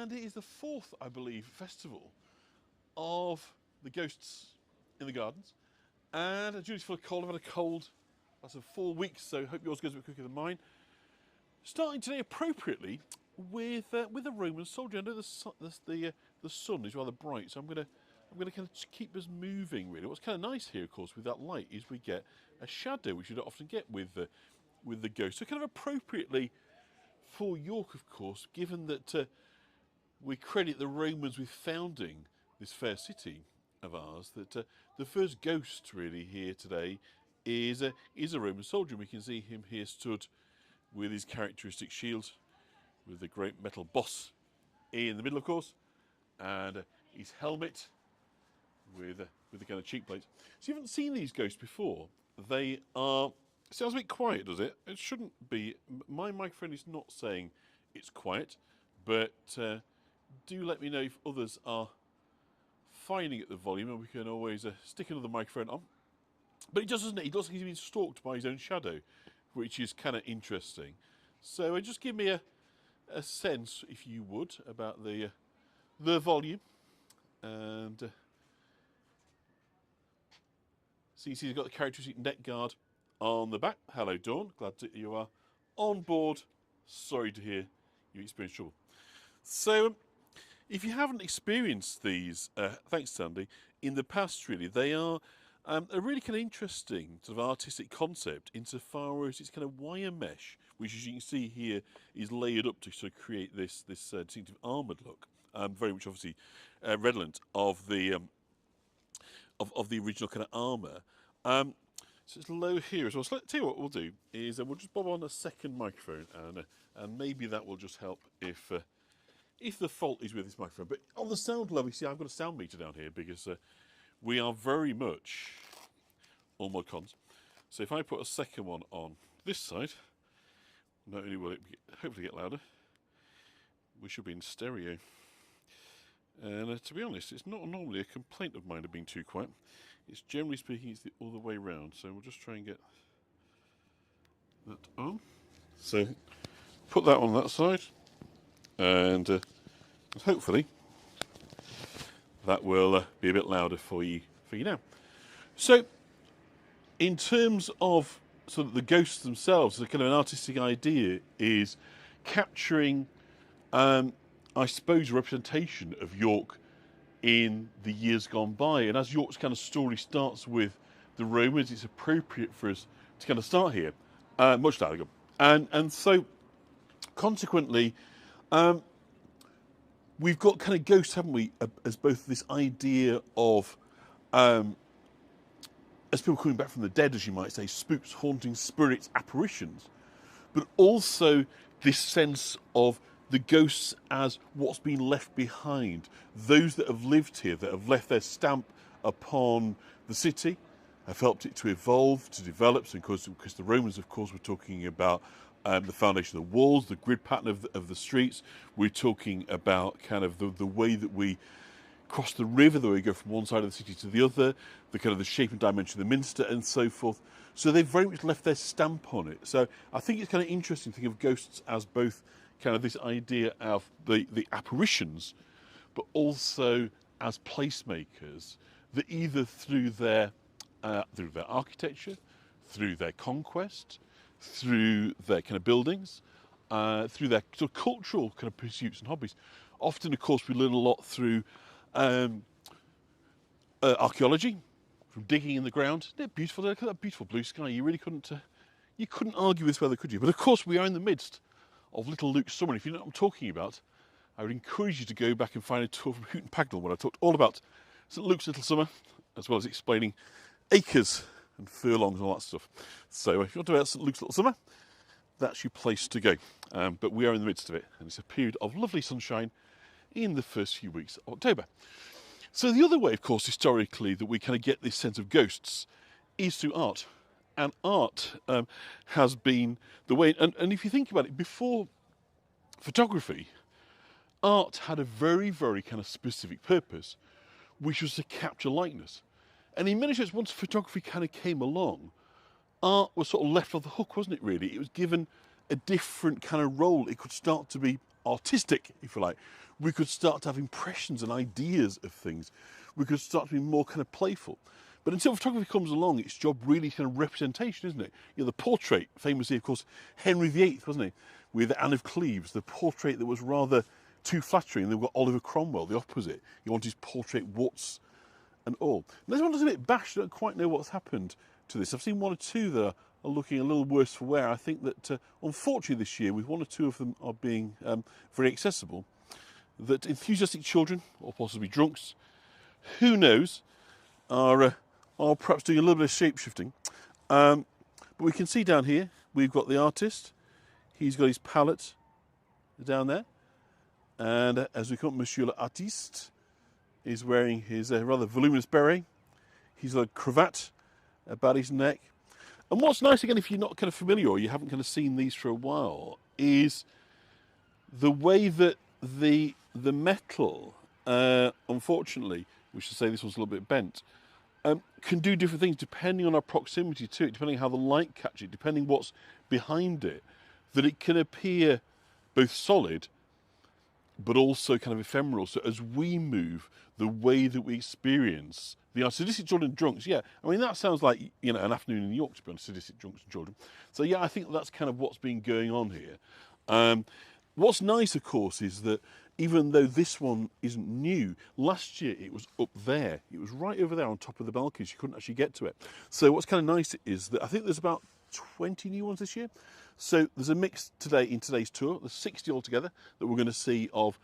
and it is the fourth, I believe, festival of the Ghosts in the Gardens. And Julie's full of cold. I've had a cold. That's 4 weeks, so hope yours goes a bit quicker than mine. Starting today appropriately with a Roman soldier. I know the sun is rather bright, so I'm gonna kind of keep us moving. Really, what's kind of nice here, of course, with that light is we get a shadow, which you don't often get with the ghost. So kind of appropriately for York, of course, given that we credit the Romans with founding this fair city of ours, that the first ghost really here today is a Roman soldier. We can see him here stood with his characteristic shield, with the great metal boss in the middle, of course, and his helmet with the kind of cheek plate. So you haven't seen these ghosts before. They are... Sounds a bit quiet, does it? It shouldn't be. My microphone is not saying it's quiet, but do let me know if others are finding it the volume, and we can always stick another microphone on. But he doesn't. He looks like he's been stalked by his own shadow, which is kind of interesting. So just give me a sense, if you would, about the volume. And so you see he's got the characteristic neck guard on the back. Hello, Dawn. Glad that you are on board. Sorry to hear you experienced trouble. So, if you haven't experienced these, thanks, Sandy, in the past, really, they are a really kind of interesting sort of artistic concept insofar as it's kind of wire mesh, which, as you can see here, is layered up to sort of create this distinctive armoured look. Very much, obviously, redolent of the original kind of armour. So it's low here as well. So let's tell you what we'll do is we'll just bob on a second microphone, and maybe that will just help if the fault is with this microphone. But on the sound level, you see, I've got a sound meter down here because we are very much all mod cons. So if I put a second one on this side, not only will it hopefully get louder, we should be in stereo. And to be honest, it's not normally a complaint of mine of being too quiet. It's generally speaking, it's the other way round. So we'll just try and get that on. So put that on that side, and hopefully that will be a bit louder for you now. So in terms of sort of the ghosts themselves, the kind of an artistic idea is capturing, I suppose, a representation of York in the years gone by. And as York's kind of story starts with the Romans, it's appropriate for us to kind of start here, much later ago. And so, consequently, we've got kind of ghosts, haven't we, as both this idea of, as people coming back from the dead, as you might say, spooks, haunting spirits, apparitions, but also this sense of the ghosts as what's been left behind, those that have lived here, that have left their stamp upon the city, have helped it to evolve, to develop. So because the Romans, of course, were talking about the foundation of the walls, the grid pattern of the streets. We're talking about kind of the way that we cross the river, the way we go from one side of the city to the other, the kind of the shape and dimension of the Minster and so forth. So they've very much left their stamp on it. So I think it's kind of interesting to think of ghosts as both kind of this idea of the apparitions, but also as placemakers that either through their architecture, through their conquest, through their kind of buildings, through their sort of cultural kind of pursuits and hobbies. Often, of course, we learn a lot through archaeology, from digging in the ground. Isn't it beautiful? Look at that beautiful blue sky. You really couldn't argue with this weather, could you? But of course, we are in the midst of Little Luke's Summer. If you know what I'm talking about, I would encourage you to go back and find a tour from Hooton Pagnell where I talked all about St Luke's Little Summer, as well as explaining acres and furlongs and all that stuff. So if you want to know about St Luke's Little Summer, that's your place to go. But we are in the midst of it, and it's a period of lovely sunshine in the first few weeks of October. So the other way, of course, historically, that we kind of get this sense of ghosts is through art. And art has been the way, and if you think about it, before photography, art had a very, very kind of specific purpose, which was to capture likeness. And in many ways, once photography kind of came along, art was sort of left off the hook, wasn't it, really? It was given a different kind of role. It could start to be artistic, if you like. We could start to have impressions and ideas of things. We could start to be more kind of playful. But until photography comes along, its job really is kind of representation, isn't it? You know, the portrait, famously, of course, Henry VIII, wasn't he? With Anne of Cleves, the portrait that was rather too flattering. And then we've got Oliver Cromwell, the opposite. You want his portrait, warts and all. And this one is a bit bashed. I don't quite know what's happened to this. I've seen one or two that are looking a little worse for wear. I think that, unfortunately, this year, with one or two of them are being very accessible, that enthusiastic children, or possibly drunks, who knows, are perhaps doing a little bit of shape-shifting. But we can see down here, we've got the artist. He's got his palette down there. And as we call it, Monsieur l'Artiste is wearing his rather voluminous beret. He's got a cravat about his neck. And what's nice, again, if you're not kind of familiar or you haven't kind of seen these for a while, is the way that the metal, unfortunately, we should say this one's a little bit bent, can do different things depending on our proximity to it, depending how the light catches it, depending what's behind it, that it can appear both solid but also kind of ephemeral. So as we move, the way that we experience the art, sadistic children and drunks, yeah, I mean, that sounds like, you know, an afternoon in New York, to be honest, sadistic drunks and children. So yeah, I think that's kind of what's been going on here. What's nice, of course, is that even though this one isn't new, last year it was up there. It was right over there on top of the balconies. You couldn't actually get to it. So what's kind of nice is that I think there's about 20 new ones this year. So there's a mix today in today's tour. There's 60 altogether that we're going to see of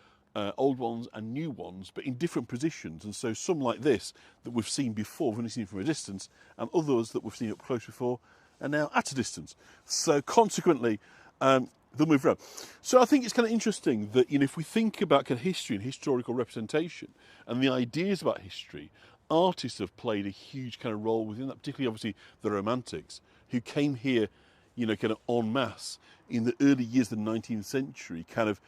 old ones and new ones, but in different positions. And so some like this that we've seen before, we've only seen from a distance, and others that we've seen up close before are now at a distance. So consequently, they'll move around. So I think it's kind of interesting that, you know, if we think about kind of history and historical representation and the ideas about history, artists have played a huge kind of role within that, particularly obviously the Romantics, who came here, you know, kind of en masse in the early years of the 19th century, kind of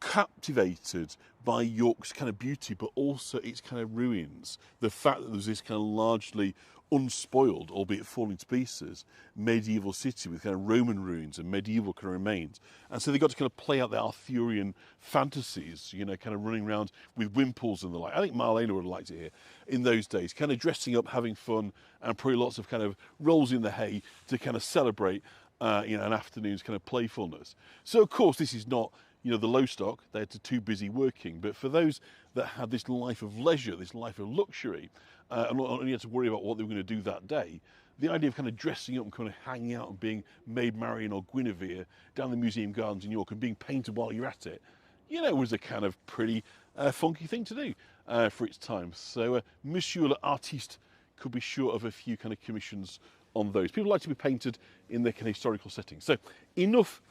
captivated by York's kind of beauty, but also its kind of ruins. The fact that there was this kind of largely unspoiled, albeit falling to pieces, medieval city with kind of Roman ruins and medieval kind of remains. And so they got to kind of play out their Arthurian fantasies, you know, kind of running around with wimples and the like. I think Marlena would have liked it here in those days, kind of dressing up, having fun, and probably lots of kind of rolls in the hay to kind of celebrate, you know, an afternoon's kind of playfulness. So, of course, this is not, you know, the Lowestock. They're too busy working. But for those that had this life of leisure, this life of luxury, and not only had to worry about what they were going to do that day, the idea of kind of dressing up and kind of hanging out and being Maid Marian or Guinevere down the Museum Gardens in York and being painted while you're at it, you know, was a kind of pretty funky thing to do for its time. So Monsieur l'Artiste could be sure of a few kind of commissions on those. People like to be painted in their kind of historical settings. So enough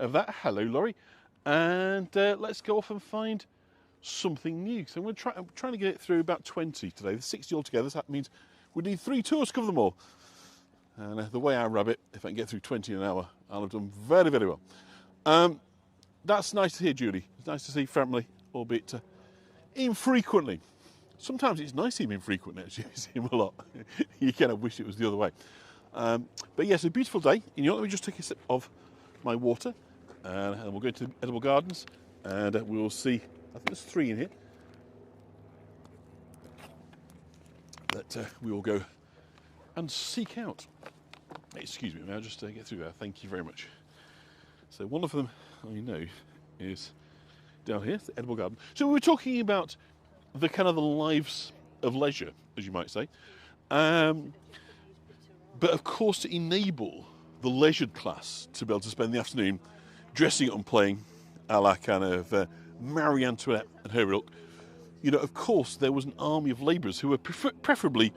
of that. Hello, Laurie. And let's go off and find something new. So I'm trying to get it through about 20 today. There's 60 altogether, so that means we need 3 tours to cover them all. And the way I rabbit, if I can get through 20 in an hour, I'll have done very, very well. That's nice to hear, Julie. It's nice to see family, albeit infrequently. Sometimes it's nice seeing him infrequently, actually. You see him a lot. You kind of wish it was the other way. But yes, a beautiful day. You know what? Let me just take a sip of my water. And we'll go to Edible Gardens, and we'll see. I think there's 3 in here that we will go and seek out. Excuse me, may I just get through there? Thank you very much. So one of them I know is down here, the Edible Garden. So we were talking about the kind of the lives of leisure, as you might say, but of course to enable the leisured class to be able to spend the afternoon dressing up and playing a la kind of Marie Antoinette and her ilk, you know, of course there was an army of labourers who were preferably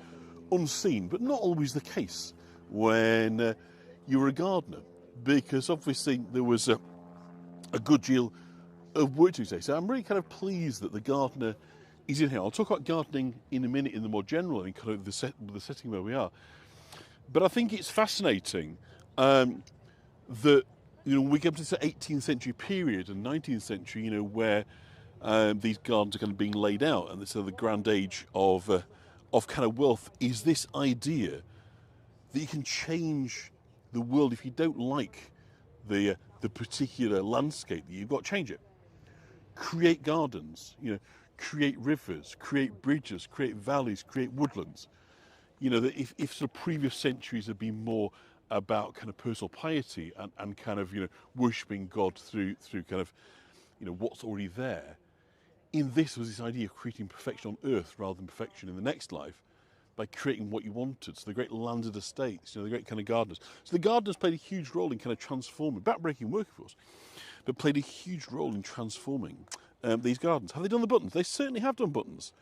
unseen, but not always the case when you were a gardener, because obviously there was a good deal of work to say. So I'm really kind of pleased that the gardener is in here. I'll talk about gardening in a minute in the more general and kind of the setting where we are. But I think it's fascinating that, you know, we get to the 18th century period and 19th century, you know, where these gardens are kind of being laid out, and so the grand age of kind of wealth is this idea that you can change the world if you don't like the the particular landscape that you've got, change it. Create gardens, create rivers, create bridges, create valleys, create woodlands. That if sort of previous centuries have been more about kind of personal piety and kind of, worshipping God through kind of, what's already there. In this was this idea of creating perfection on earth rather than perfection in the next life by creating what you wanted. So the great landed estates, the great kind of gardeners. So the gardeners played a huge role in kind of transforming, backbreaking work, of course, but played a huge role in transforming these gardens. Have they done the buttons? They certainly have done buttons,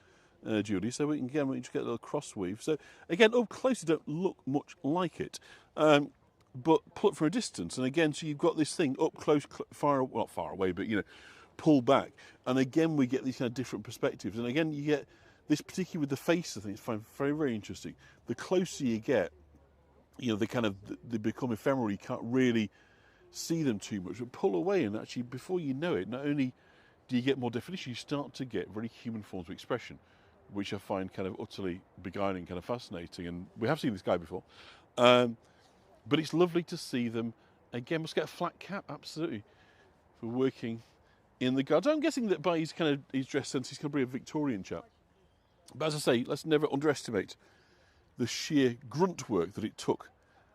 Judy. So we can just get a little cross weave. So again, up close, they don't look much like it. But pull it from a distance, and again, so you've got this thing up close, not far away, but pull back, and again we get these kind of different perspectives, and again you get this, particularly with the face. I think it's very, very interesting. The closer you get, they become ephemeral. You can't really see them too much, but pull away, and actually, before you know it, not only do you get more definition, you start to get very human forms of expression, which I find kind of utterly beguiling, kind of fascinating. And we have seen this guy before, but it's lovely to see them again. Must get a flat cap, absolutely, for working in the garden. I'm guessing that by his dress sense, he's going to be a Victorian chap. But as I say, let's never underestimate the sheer grunt work that it took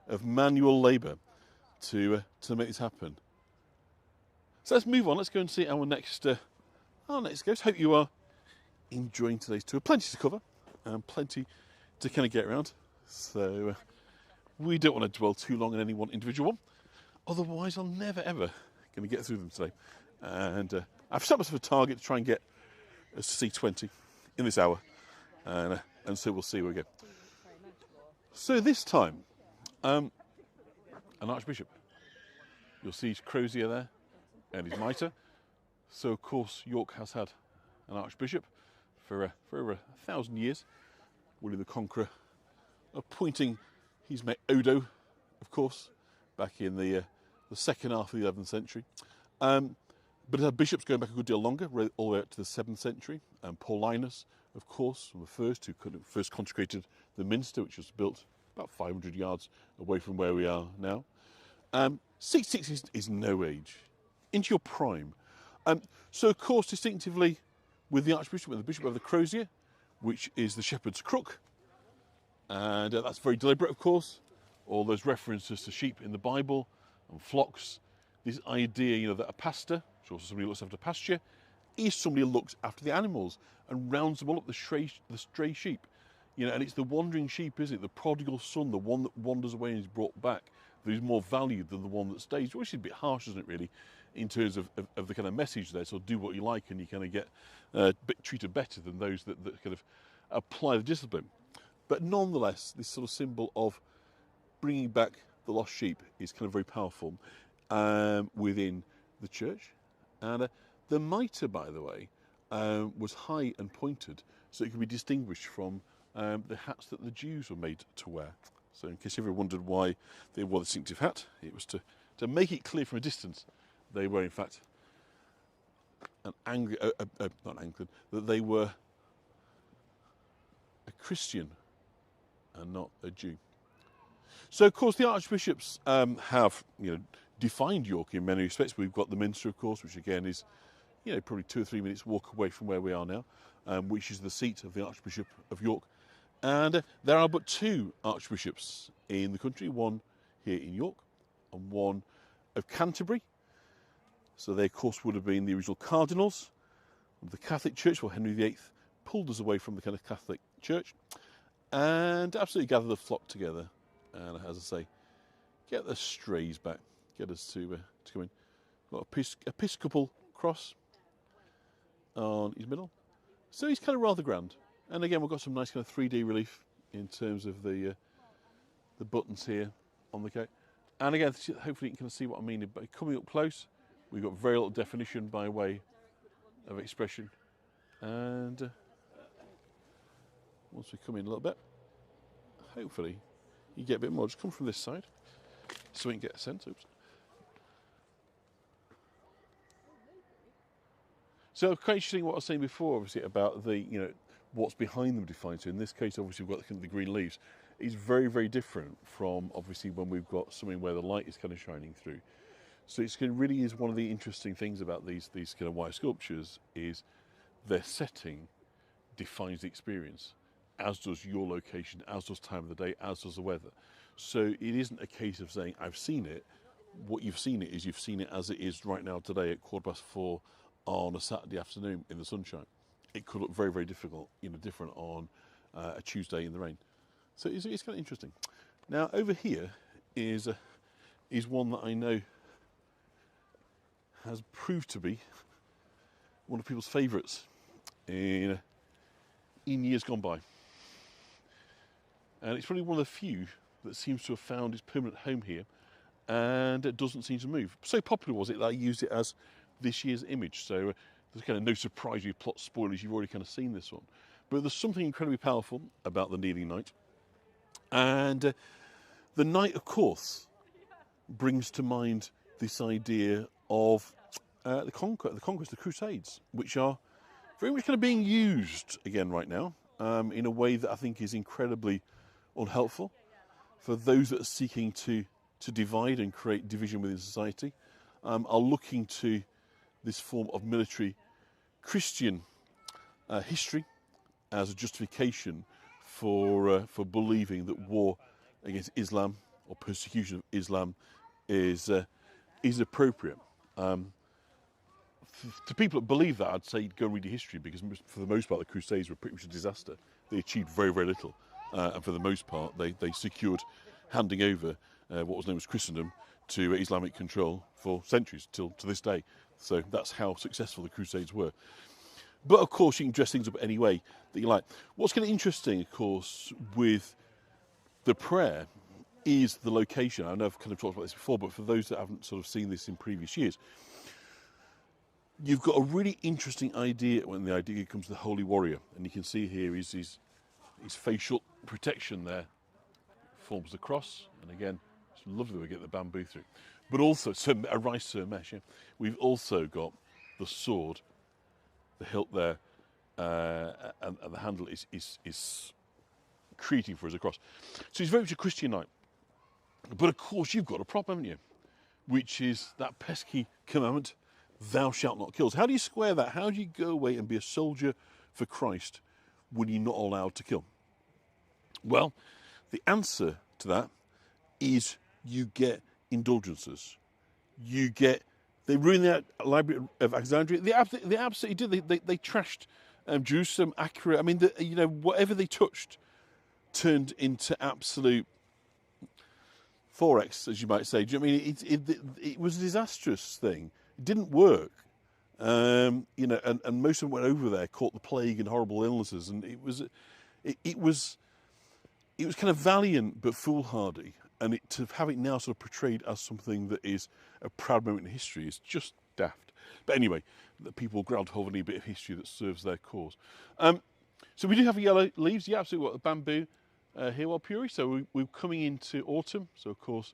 of manual labour to make this happen. So let's move on. Let's go and see our next ghost. Hope you are enjoying today's tour. Plenty to cover and plenty to kind of get around. So we don't want to dwell too long on any one individual one. Otherwise, I'm never ever going to get through them today. And I've set myself a target to try and get us to see 20 in this hour, and so we'll see where we go. So this time, an archbishop. You'll see his crozier there and his mitre. So of course York has had an archbishop for over 1,000 years. William the Conqueror appointing his mate Odo, of course, back in the second half of the 11th century. But it had bishops going back a good deal longer, all the way up to the 7th century. Paulinus, of course, was the first who first consecrated the minster, which was built about 500 yards away from where we are now. 66 is no age, into your prime. So, of course, distinctively with the archbishop, with the bishop of the crozier, which is the shepherd's crook. And that's very deliberate, of course. All those references to sheep in the Bible and flocks. This idea, that a pastor, which also somebody who looks after pasture, is somebody who looks after the animals and rounds them all up, the stray sheep. And it's the wandering sheep, isn't it? The prodigal son, the one that wanders away and is brought back, that is more valued than the one that stays, which is a bit harsh, isn't it, really, in terms of the kind of message there. So do what you like and you kind of get treated better than those that kind of apply the discipline. But nonetheless, this sort of symbol of bringing back the lost sheep is kind of very powerful within the church. And the mitre, by the way, was high and pointed, so it could be distinguished from the hats that the Jews were made to wear. So in case you ever wondered why they wore the distinctive hat, it was to make it clear from a distance they were in fact not Anglican, that they were a Christian and not a Jew. So of course the archbishops have defined York in many respects. We've got the Minster, of course, which again is probably 2 or 3 minutes walk away from where we are now, which is the seat of the Archbishop of York. And there are but 2 archbishops in the country, one here in York and one of Canterbury. So they, of course, would have been the original cardinals of the Catholic Church. Well, Henry VIII pulled us away from the kind of Catholic Church and absolutely gathered the flock together. And as I say, get the strays back, get us to come in. Got Episcopal cross on his middle. So he's kind of rather grand. And again, we've got some nice kind of 3D relief in terms of the buttons here on the coat. And again, hopefully you can see what I mean. By coming up close, we've got very little definition by way of expression. And once we come in a little bit, hopefully you get a bit more. Just come from this side so we can get a sense. Oops. So quite interesting what I was saying before, obviously, about the, what's behind them defined. So in this case, obviously, we've got the green leaves. It's very, very different from, obviously, when we've got something where the light is kind of shining through. So really is one of the interesting things about these kind of wire sculptures is their setting defines the experience, as does your location, as does time of the day, as does the weather. So it isn't a case of saying, I've seen it. What you've seen it is you've seen it as it is right now today at 4:15 on a Saturday afternoon in the sunshine. It could look very, very difficult, different on a Tuesday in the rain. So it's kind of interesting. Now over here is one that I know has proved to be one of people's favourites in years gone by. And it's probably one of the few that seems to have found its permanent home here, and it doesn't seem to move. So popular was it that I used it as this year's image. So there's kind of no surprise with plot spoilers, you've already kind of seen this one. But there's something incredibly powerful about the Kneeling Knight. And the knight, of course, brings to mind this idea of the conquest, the Crusades, which are very much kind of being used again right now in a way that I think is incredibly unhelpful for those that are seeking to divide and create division within society, are looking to this form of military Christian history as a justification for believing that war against Islam or persecution of Islam is appropriate. To people that believe that, I'd say go and read your history, because for the most part the Crusades were pretty much a disaster. They achieved very, very little, and for the most part they secured handing over what was known as Christendom to Islamic control for centuries, till to this day. So that's how successful the Crusades were. But of course you can dress things up any way that you like. What's kind of interesting, of course, with the prayer is the location. I know I've kind of talked about this before, but for those that haven't sort of seen this in previous years, you've got a really interesting idea when the idea comes to the Holy Warrior. And you can see here his facial protection there forms the cross. And again, it's lovely that we get the bamboo through. But also, a rice mesh. Yeah? We've also got the sword, the hilt there, and the handle is creating for us a cross. So he's very much a Christian knight. But of course, you've got a problem, haven't you? Which is that pesky commandment, thou shalt not kill. So how do you square that? How do you go away and be a soldier for Christ when you're not allowed to kill? Well, the answer to that is you get indulgences. They ruined the Library of Alexandria. They absolutely did. They trashed Jerusalem, Acre. I mean, whatever they touched turned into absolute forex, as you might say. Do you know what I mean? It was a disastrous thing. It didn't work. And most of them went over there, caught the plague and horrible illnesses, and it was kind of valiant but foolhardy. And to have it now sort of portrayed as something that is a proud moment in history is just daft. But anyway, the people grab hold of any bit of history that serves their cause. So we do have yellow leaves. Yeah, absolutely. Got the bamboo here, well, Puri. So we're coming into autumn. So of course,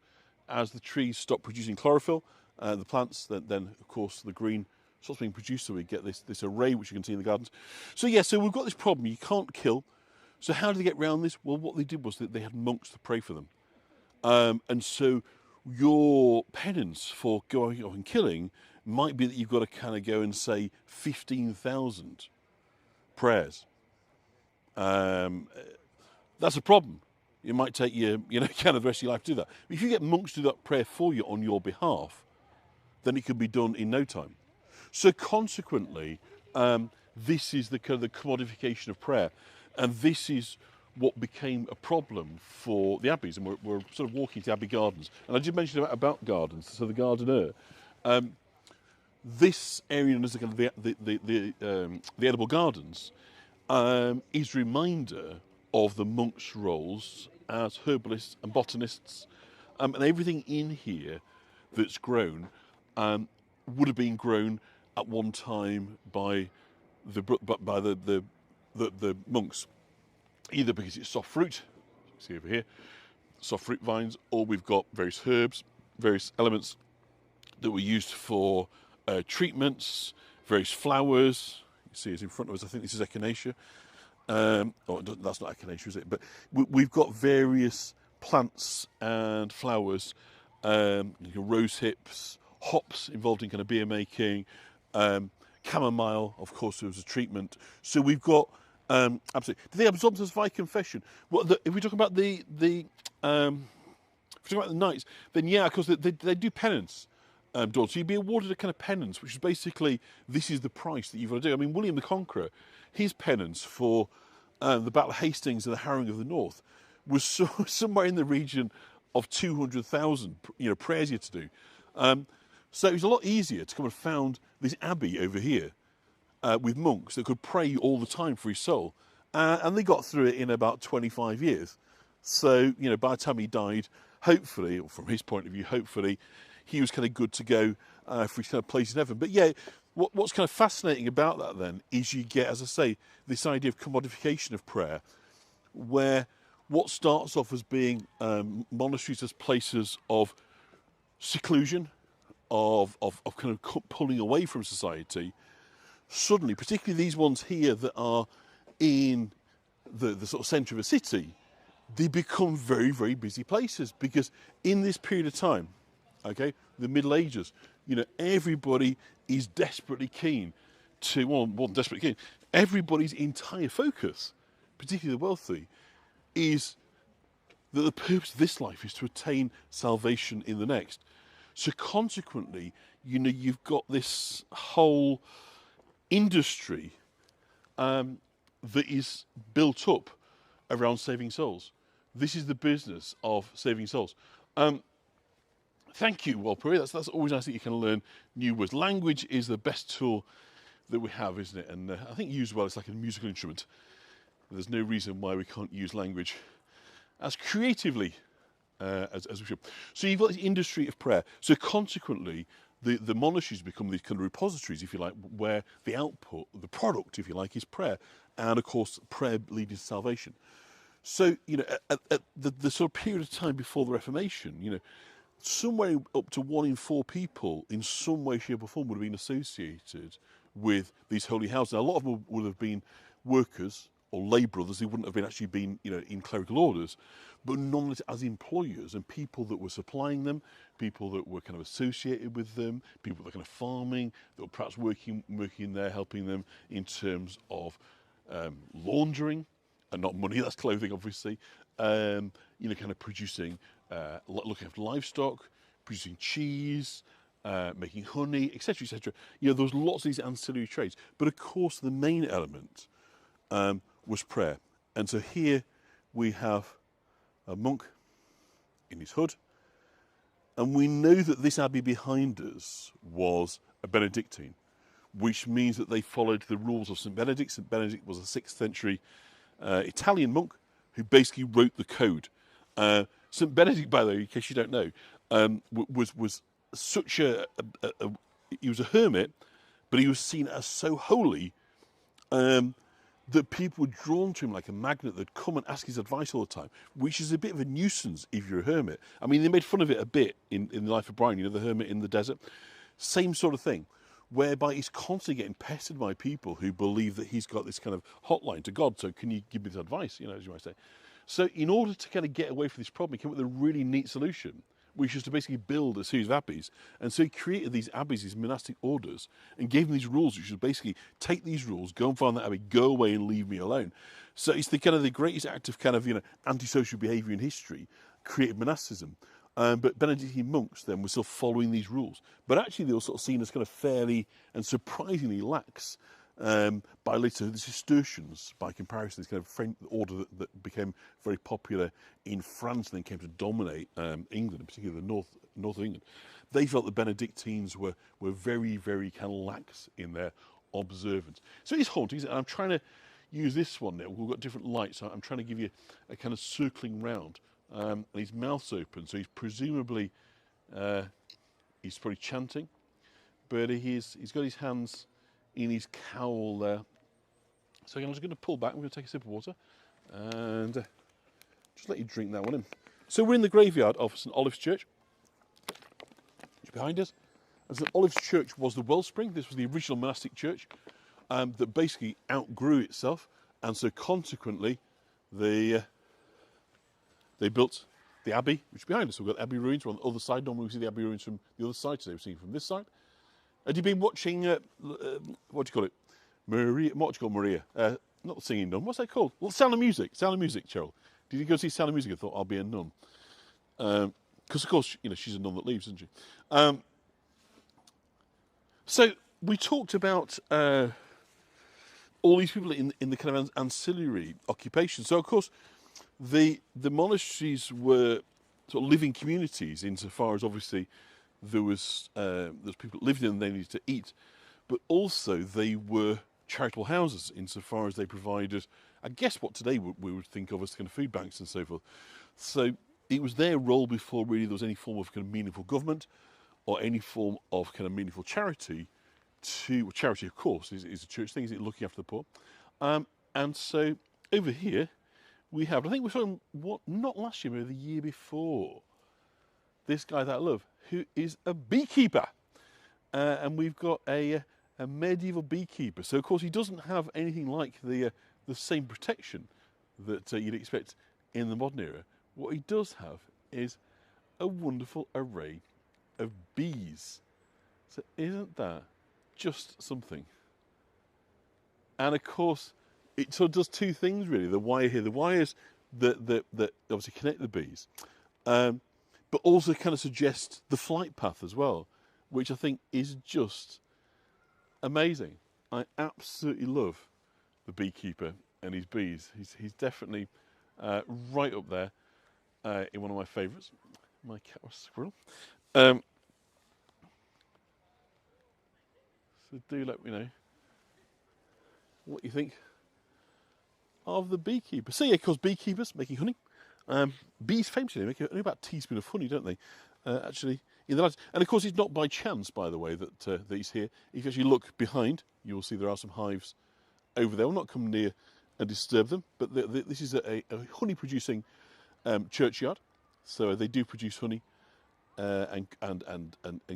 as the trees stop producing chlorophyll, the plants, then of course the green stops being produced. So we get this array which you can see in the gardens. So yeah, so we've got this problem. You can't kill. So how did they get around this? Well, what they did was that they had monks to pray for them. And so your penance for going off and killing might be that you've got to kind of go and say 15,000 prayers. That's a problem. It might take you, kind of the rest of your life to do that. But if you get monks to do that prayer for you on your behalf, then it can be done in no time. So consequently, this is the kind of the commodification of prayer. And this is what became a problem for the abbeys, and we're sort of walking to Abbey Gardens. And I did mention about gardens, so the Gardener. This area known as the edible gardens is a reminder of the monks' roles as herbalists and botanists, and everything in here that's grown would have been grown at one time by the monks, either because it's soft fruit, see over here, soft fruit vines, or we've got various herbs, various elements that were used for treatments, various flowers. You see it in front of us. I think this is echinacea. That's not echinacea, is it? But we've got various plants and flowers, rose hips, hops involved in kind of beer making, chamomile, of course, there was a treatment. So we've got absolutely. Did they absolve us via confession? Well, if we talk about the if we talk about the knights, then yeah, because they do penance. Dawn. So you'd be awarded a kind of penance, which is basically this is the price that you've got to do. I mean, William the Conqueror, his penance for the Battle of Hastings and the harrowing of the North was somewhere in the region of 200,000, prayers he had to do. So it was a lot easier to come and found this abbey over here with monks that could pray all the time for his soul, and they got through it in about 25 years. So by the time he died, hopefully, or from his point of view, hopefully, he was kind of good to go for his kind of place in heaven. But yeah, what's kind of fascinating about that then is you get, as I say, this idea of commodification of prayer, where what starts off as being monasteries as places of seclusion, of kind of pulling away from society, suddenly, particularly these ones here that are in the sort of centre of a city, they become very, very busy places, because in this period of time, okay, the Middle Ages, everybody is desperately keen to, well, more than desperately keen, everybody's entire focus, particularly the wealthy, is that the purpose of this life is to attain salvation in the next. So consequently, you've got this whole industry that is built up around saving souls. This is the business of saving souls. Thank you, Walpurgi. That's always nice that you can learn new words. Language is the best tool that we have, isn't it? And I think used well, it's like a musical instrument. There's no reason why we can't use language as creatively as we should. So you've got this industry of prayer. So consequently, the monasteries become these kind of repositories, if you like, where the output, the product, if you like, is prayer. And of course, prayer leading to salvation. So, at the sort of period of time before the Reformation, somewhere up to 1 in 4 people in some way, shape or form would have been associated with these holy houses. Now, a lot of them would have been workers or lay brothers who wouldn't have been actually been, in clerical orders, but nonetheless as employers and people that were supplying them, people that were kind of associated with them, people that were kind of farming, that were perhaps working there, helping them in terms of laundering, and not money, that's clothing, obviously, kind of producing, looking after livestock, producing cheese, making honey, etc., etc. There was lots of these ancillary trades. But of course, the main element was prayer. And so here we have a monk in his hood. And we know that this abbey behind us was a Benedictine, which means that they followed the rules of St. Benedict. St. Benedict was a 6th century Italian monk who basically wrote the code. St. Benedict, by the way, in case you don't know, was such he was a hermit, but he was seen as so holy that people were drawn to him like a magnet. They'd come and ask his advice all the time, which is a bit of a nuisance if you're a hermit. I mean, they made fun of it a bit in The Life of Brian, the hermit in the desert. Same sort of thing, whereby he's constantly getting pestered by people who believe that he's got this kind of hotline to God. So can you give me this advice, as you might say. So in order to kind of get away from this problem, he came up with a really neat solution, which is to basically build a series of abbeys. And so he created these abbeys, these monastic orders, and gave them these rules, which was basically take these rules, go and find that abbey, go away and leave me alone. So it's the kind of the greatest act of kind of, antisocial behaviour in history, created monasticism. But Benedictine monks then were still following these rules. But actually they were sort of seen as kind of fairly and surprisingly lax by later the Cistercians, by comparison, this kind of French order that became very popular in France and then came to dominate England, particularly the north of England. They felt the Benedictines were very, very kind of lax in their observance. So it's haunting, and I'm trying to use this one now. We've got different lights, so I'm trying to give you a kind of circling round. And his mouth's open, so he's presumably he's probably chanting, but he's got his hands in his cowl there. So I'm just going to pull back. I'm going to take a sip of water and just let you drink that one in. So we're in the graveyard of St. Olave's Church, which behind us. And St. Olave's Church was the wellspring. This was the original monastic church that basically outgrew itself, and so consequently they built the Abbey, which is behind us. We've got Abbey ruins. We're on the other side. Normally we see the Abbey ruins from the other side. Today we're seeing from this side. Had you been watching, what do you call it? Maria, what do you call Maria? Not the Singing Nun. What's that called? Well, Sound of Music. Sound of Music, Cheryl. Did you go see Sound of Music? I thought, I'll be a nun. Because, of course, you know, she's a nun that leaves, isn't she? So we talked about all these people in the kind of ancillary occupation. So, of course, the monasteries were sort of living communities insofar as, obviously, there was people that lived in them, they needed to eat. But also they were charitable houses insofar as they provided, I guess, what today we would think of as kind of food banks and so forth. So it was their role before really there was any form of kind of meaningful government or any form of kind of meaningful charity charity, of course, is a church thing, is it looking after the poor? And so over here we have, I think we saw him, not last year, but the year before, this guy that I love, who is a beekeeper. And we've got a medieval beekeeper. So, of course, he doesn't have anything like the same protection that you'd expect in the modern era. What he does have is a wonderful array of bees. So isn't that just something? And, of course, it sort of does two things, really. The wire here, the wires that obviously connect the bees, but also kind of suggest the flight path as well, which I think is just amazing. I absolutely love the beekeeper and his bees. He's definitely right up there in one of my favourites. My cat was a squirrel. So do let me know what you think of the beekeeper. So yeah, because beekeepers making honey. Bees famously make only about a teaspoon of honey, don't they? Actually, in the light. And of course, it's not by chance, by the way, that he's here. If you actually look behind, you will see there are some hives over there. We'll not come near and disturb them, but this is a honey-producing churchyard. So they do produce honey and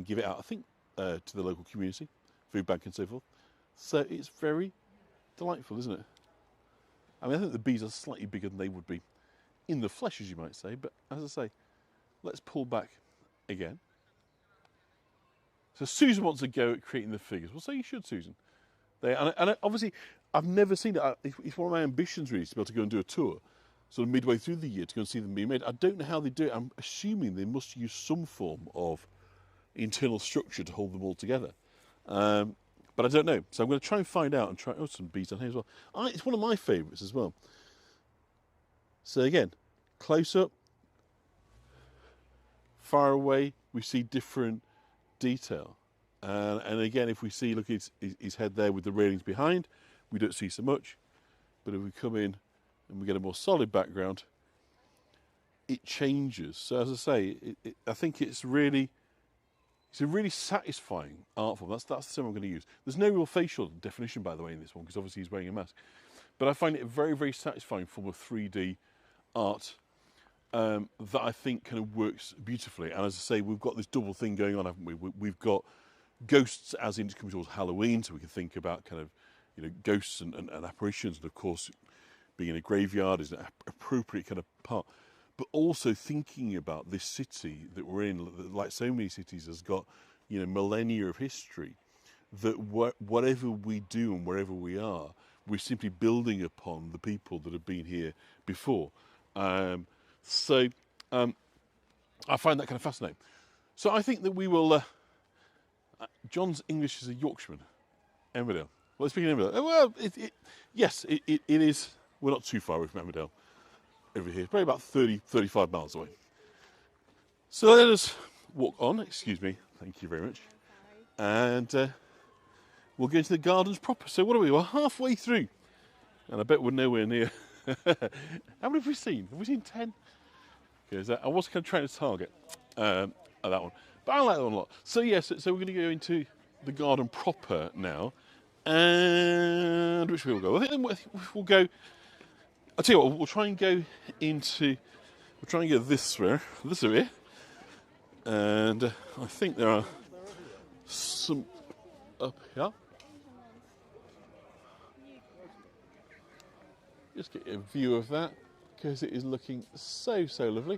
give it out, I think, to the local community, food bank and so forth. So it's very delightful, isn't it? I mean, I think the bees are slightly bigger than they would be in the flesh, as you might say, but as I say, let's pull back again. So Susan wants to go at creating the figures. Well, so you should, Susan. And obviously, I've never seen it. It's one of my ambitions, really, to be able to go and do a tour, sort of midway through the year, to go and see them being made. I don't know how they do it. I'm assuming they must use some form of internal structure to hold them all together. But I don't know. So I'm going to try and find out and try. Oh, some bees down here as well. It's one of my favourites as well. So again, close up, far away, we see different detail. And again, if we see, look, his head there with the railings behind, we don't see so much. But if we come in and we get a more solid background, it changes. So as I say, I think it's a really satisfying art form. That's the term I'm going to use. There's no real facial definition, by the way, in this one, because obviously he's wearing a mask. But I find it a very, very satisfying form of 3D art that I think kind of works beautifully. And as I say, we've got this double thing going on, haven't we? We've got ghosts as in coming towards Halloween, so we can think about kind of, you know, ghosts and apparitions, and of course being in a graveyard is an appropriate kind of part. But also thinking about this city that we're in, like so many cities, has got, you know, millennia of history, that whatever we do and wherever we are, we're simply building upon the people that have been here before. So I find that kind of fascinating. So I think that we will... John's English is a Yorkshireman. Emmerdale. Well, speaking of Emmerdale, well, yes, it is. We're not too far away from Emmerdale over here. Probably about 30, 35 miles away. So let us walk on. Excuse me. Thank you very much. And we'll go into the gardens proper. So what are we? We're halfway through. And I bet we're nowhere near. How many have we seen? Have we seen 10? Because I was kind of trying to target that one. But I like that one a lot. So yes, so we're going to go into the garden proper now. And which way we'll go? I think we'll go... I'll tell you what, we'll try and go this way. And I think there are some up here. Just get a view of that, because it is looking so lovely.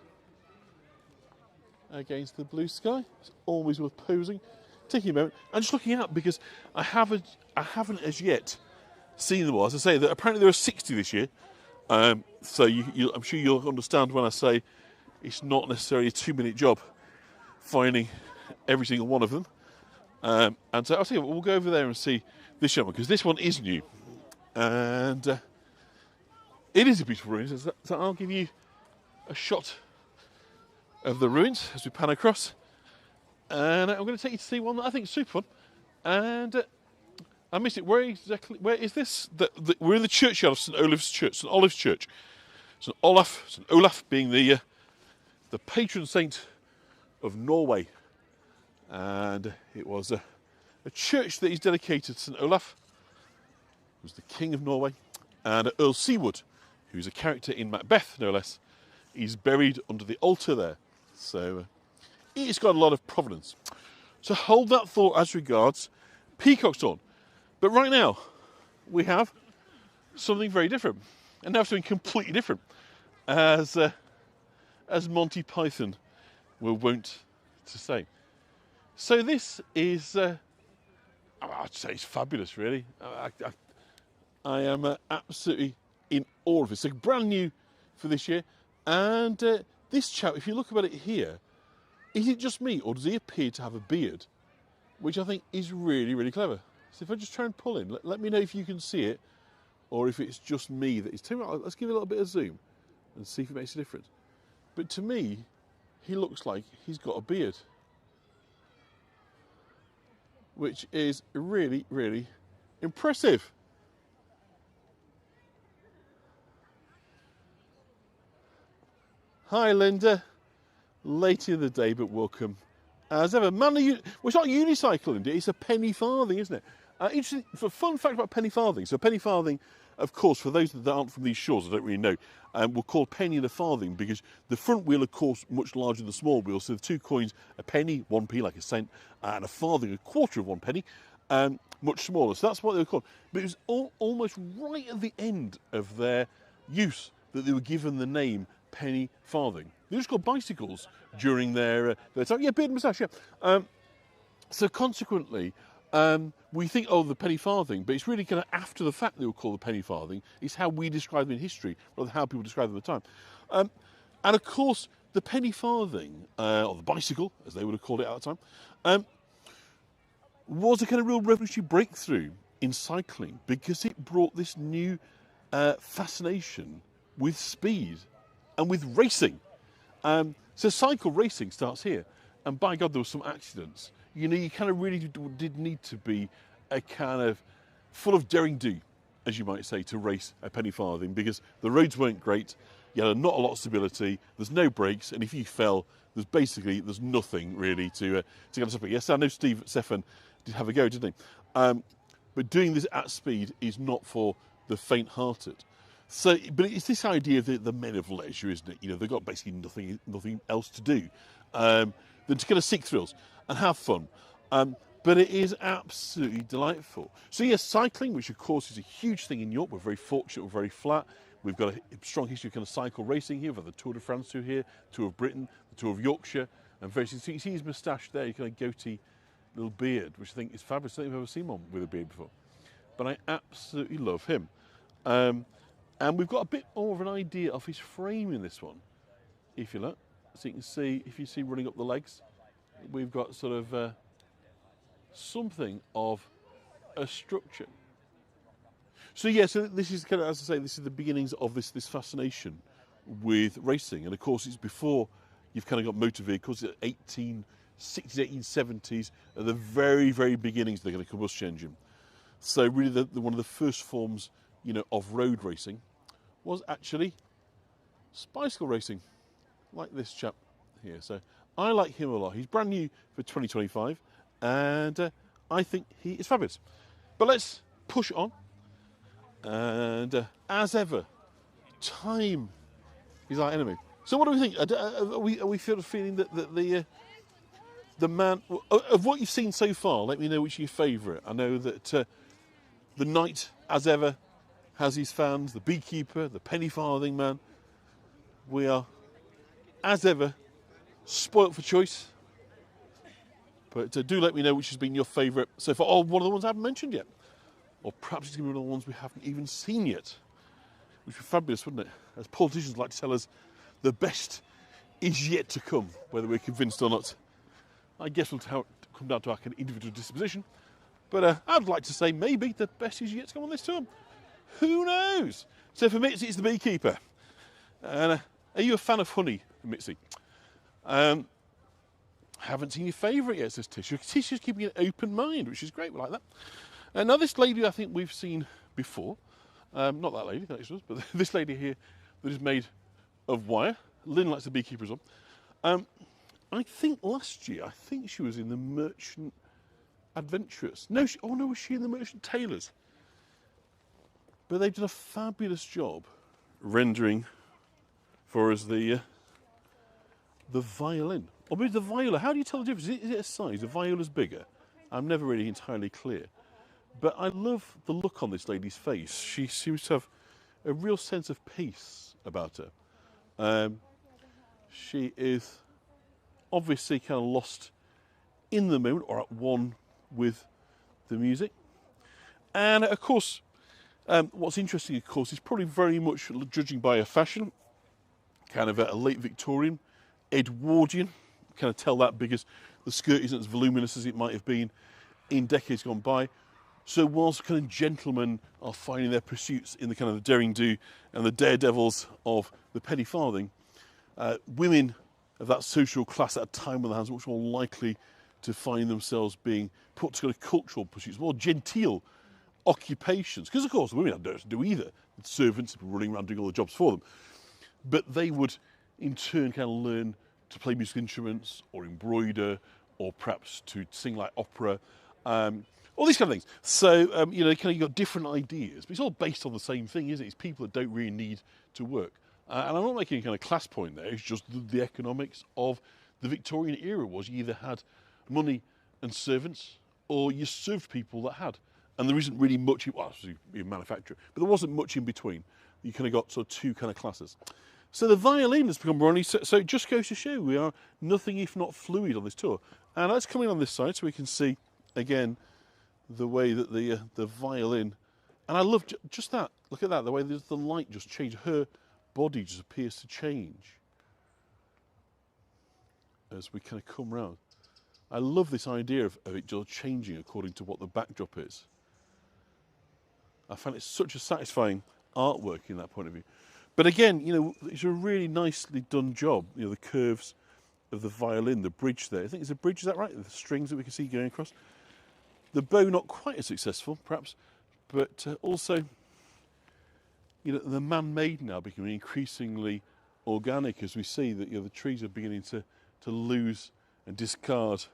against the blue sky. It's always worth posing, taking a moment, and just looking out, because I haven't as yet seen them all. As I say, that apparently there are 60 this year. So I'm sure you'll understand when I say it's not necessarily a 2-minute job finding every single one of them. And so I'll tell you what, we'll go over there and see this one, because this one is new. And it is a beautiful ruins. So I'll give you a shot of the ruins as we pan across. And I'm going to take you to see one that I think is super fun. And I missed it. Where is this? We're in the churchyard of St. Olaf's Church. St. Olaf's Church. St. Olaf being the patron saint of Norway. And it was a church that is dedicated to St. Olaf, who was the king of Norway. And Earl Seawood, who's a character in Macbeth, no less, is buried under the altar there. So it's got a lot of provenance. So hold that thought as regards Peacock's-Thorn. But right now, we have something very different. And now something completely different. As Monty Python were wont to say. So this is, I'd say it's fabulous, really. I am absolutely in awe of it. It's brand new for this year. And this chap, if you look about it here, is it just me, or does he appear to have a beard? Which I think is really, really clever. So if I just try and pull in, let me know if you can see it, or if it's just me that is. Tell me what, let's give it a little bit of zoom and see if it makes a difference. But to me, he looks like he's got a beard, which is really, really impressive. Hi, Linda. Late in the day, but welcome. As ever, well, it's not unicycle, Linda. It's a penny farthing, isn't it? Interesting. For a fun fact about penny farthing. So penny farthing, of course, for those that aren't from these shores, I don't really know, we'll call penny and a farthing because the front wheel, of course, much larger than the small wheel. So the two coins, a penny, 1p, like a cent, and a farthing, a quarter of 1 penny, much smaller. So that's what they were called. But it was almost right at the end of their use that they were given the name penny farthing. They just called bicycles during their time. Yeah, beard and moustache, yeah. So consequently, we think, oh, the penny farthing, but it's really kind of after the fact they were called the penny farthing. It's how we describe them in history, rather than how people describe them at the time. And of course, the penny farthing, or the bicycle, as they would have called it at the time, was a kind of real revolutionary breakthrough in cycling because it brought this new fascination with speed and with racing. So cycle racing starts here, and by God, there were some accidents. You know, you kind of really did need to be a kind of full of daring do, as you might say, to race a penny farthing because the roads weren't great. You had not a lot of stability. There's no brakes, and if you fell, there's nothing really to get us up. Yes, I know Steve Sefan did have a go, didn't he? But doing this at speed is not for the faint-hearted. So, but it's this idea of the men of leisure, isn't it? You know, they've got basically nothing else to do than to kind of seek thrills and have fun. But it is absolutely delightful. So yes, cycling, which of course is a huge thing in York. We're very fortunate, we're very flat. We've got a strong history of kind of cycle racing here. We've got the Tour de France through here, Tour of Britain, the Tour of Yorkshire, and various things. So you see his moustache there, kind of goatee little beard, which I think is fabulous. I don't think I've ever seen one with a beard before. But I absolutely love him. And we've got a bit more of an idea of his frame in this one, if you look. So you can see, if you see running up the legs, we've got sort of something of a structure. So yeah, so this is kind of, as I say, this is the beginnings of this fascination with racing. And of course, it's before you've kind of got motor vehicles, 1860s, 1870s, at the very, very beginnings of the kind of combustion engine. So really one of the first forms, you know, of road racing was actually bicycle racing, like this chap here. So I like him a lot. He's brand new for 2025, and I think he is fabulous. But let's push on. And as ever, time is our enemy. So what do we think? Are we feeling that the man of what you've seen so far? Let me know which is your favourite. I know that the knight, as ever, has his fans. The beekeeper, the penny farthing man. We are, as ever, spoilt for choice. But do let me know which has been your favourite so far. Oh, one of the ones I haven't mentioned yet. Or perhaps it's going to be one of the ones we haven't even seen yet. Which would be fabulous, wouldn't it? As politicians like to tell us, the best is yet to come, whether we're convinced or not. I guess we'll come down to our kind of individual disposition. But I'd like to say maybe the best is yet to come on this tour. Who knows? So for Mitzi, it's the beekeeper. And are you a fan of honey, Mitzi? Haven't seen your favourite yet, says Tish. Tish is keeping an open mind, which is great. We like that. Now this lady I think we've seen before. Not that lady, that is, but this lady here that is made of wire. Lynn likes the beekeepers on. I think last year, she was in the Merchant Adventurers. No, was she in the Merchant Tailors? But they've done a fabulous job rendering for us the violin. Or maybe the viola. How do you tell the difference? Is it a size? The viola's bigger? I'm never really entirely clear. But I love the look on this lady's face. She seems to have a real sense of peace about her. She is obviously kind of lost in the moment or at one with the music. And of course, what's interesting, of course, is probably very much judging by her fashion, kind of a late Victorian, Edwardian. Kind of tell that because the skirt isn't as voluminous as it might have been in decades gone by. So whilst kind of gentlemen are finding their pursuits in the kind of the daring do and the daredevils of the penny farthing, women of that social class at a time when the hands are much more likely to find themselves being put to kind of cultural pursuits, more genteel occupations. Because of course the women don't do either. The servants running around doing all the jobs for them. But they would in turn kind of learn to play musical instruments or embroider or perhaps to sing like opera. All these kind of things. So, you've got different ideas, but it's all based on the same thing, isn't it? It's people that don't really need to work. And I'm not making a kind of class point there, it's just the economics of the Victorian era was you either had money and servants or you served people that had. And there isn't really much, well, you're a manufacturer, but there wasn't much in between. You kind of got sort of two kind of classes. So the violin has become runny, so it just goes to show we are nothing if not fluid on this tour. And let's come in on this side so we can see, again, the way that the violin, and I love just that, look at that, the way that the light just changed, her body just appears to change as we kind of come round. I love this idea of it just changing according to what the backdrop is. I find it such a satisfying artwork in that point of view. But again, it's a really nicely done job, the curves of the violin, the bridge there. I think it's a bridge, is that right? The strings that we can see going across. The bow not quite as successful, perhaps, but also, the man-made now becoming increasingly organic as we see that the trees are beginning to lose and discard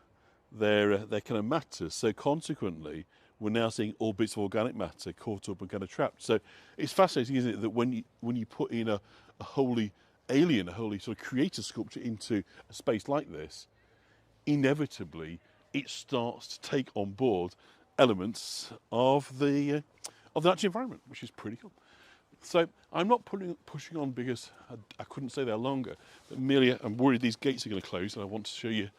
their kind of matter. So consequently, we're now seeing all bits of organic matter caught up and kind of trapped. So it's fascinating, isn't it, that when you put in a wholly alien, a wholly sort of creator sculpture into a space like this, inevitably it starts to take on board elements of the natural environment, which is pretty cool. So I'm not pushing on because I couldn't stay there longer, but merely I'm worried these gates are going to close and I want to show you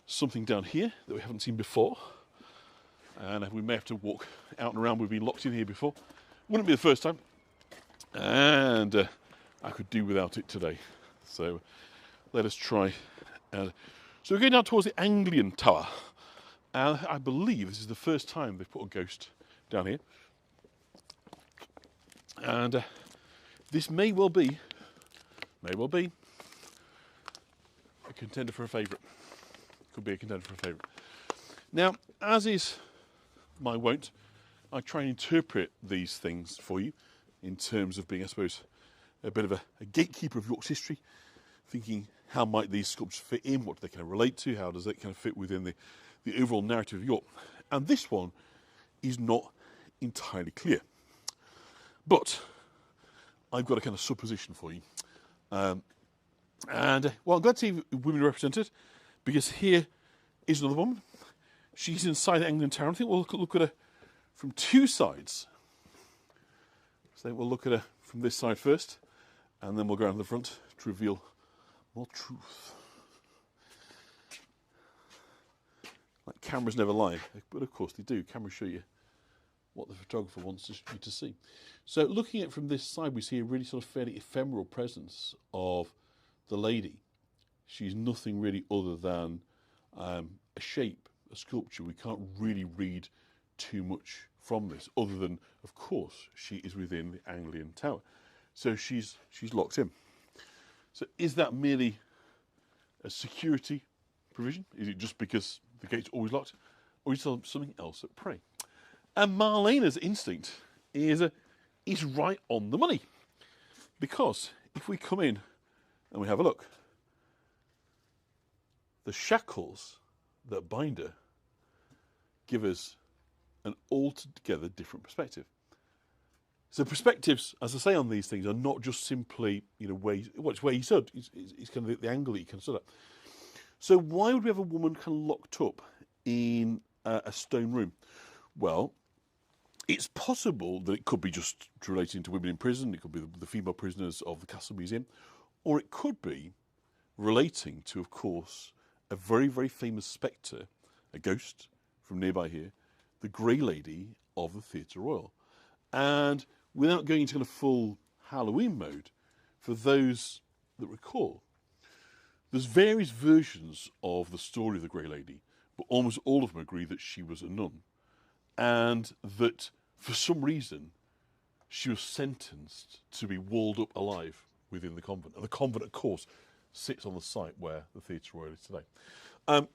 something down here that we haven't seen before. And we may have to walk out and around. We've been locked in here before. Wouldn't be the first time. And I could do without it today. So let us try. So we're going down towards the Anglian Tower. And I believe this is the first time they've put a ghost down here. And this may well be a contender for a favourite. Could be a contender for a favourite. Now, as is my wont, I try and interpret these things for you in terms of being, I suppose, a bit of a gatekeeper of York's history, thinking how might these sculptures fit in, what do they kind of relate to, how does it kind of fit within the overall narrative of York. And this one is not entirely clear. But I've got a kind of supposition for you. Well, I'm glad to see women represented, because here is another woman. She's inside the Anglian Tower. I think we'll look at her from two sides. So we'll look at her from this side first, and then we'll go around the front to reveal more truth. cameras never lie, but of course they do. Cameras show you what the photographer wants you to see. So looking at it from this side, we see a really sort of fairly ephemeral presence of the lady. She's nothing really other than a shape, a sculpture. We can't really read too much from this, other than, of course, she is within the Anglian Tower. So she's locked in. So is that merely a security provision? Is it just because the gate's always locked? Or is there something else at play? And Marlena's instinct is right on the money. Because if we come in and we have a look, the shackles that bind her give us an altogether different perspective. So perspectives, as I say on these things, are not just simply, it's where you stood. It's kind of the angle that you can stood at. So why would we have a woman kind of locked up in a stone room? Well, it's possible that it could be just relating to women in prison. It could be the female prisoners of the Castle Museum. Or it could be relating to, of course, a very, very famous spectre, a ghost from nearby here, the Grey Lady of the Theatre Royal. And without going into kind of full Halloween mode, for those that recall, there's various versions of the story of the Grey Lady, but almost all of them agree that she was a nun. And that, for some reason, she was sentenced to be walled up alive within the convent. And the convent, of course, sits on the site where the Theatre Royal is today.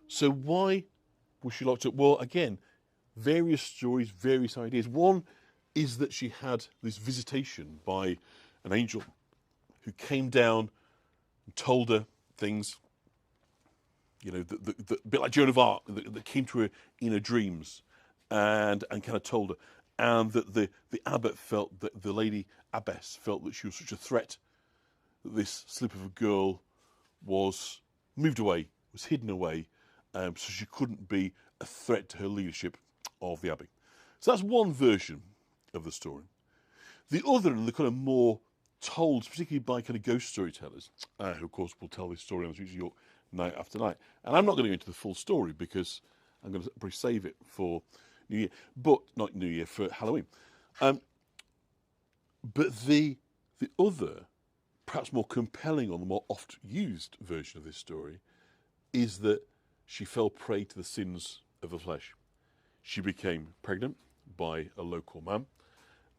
So why was she locked up? Well, again, various stories, various ideas. One is that she had this visitation by an angel who came down and told her things, a bit like Joan of Arc, that came to her in her dreams and kind of told her. And that the abbot felt, that the lady abbess felt that she was such a threat, that this slip of a girl was moved away, was hidden away, so she couldn't be a threat to her leadership of the abbey. So that's one version of the story. The other, and the kind of more told, particularly by kind of ghost storytellers, who of course will tell this story on the streets of York night after night. And I'm not going to go into the full story because I'm going to probably save it for New Year, but not New Year, for Halloween. But the other, perhaps more compelling or the more oft used version of this story is that she fell prey to the sins of the flesh. She became pregnant by a local man,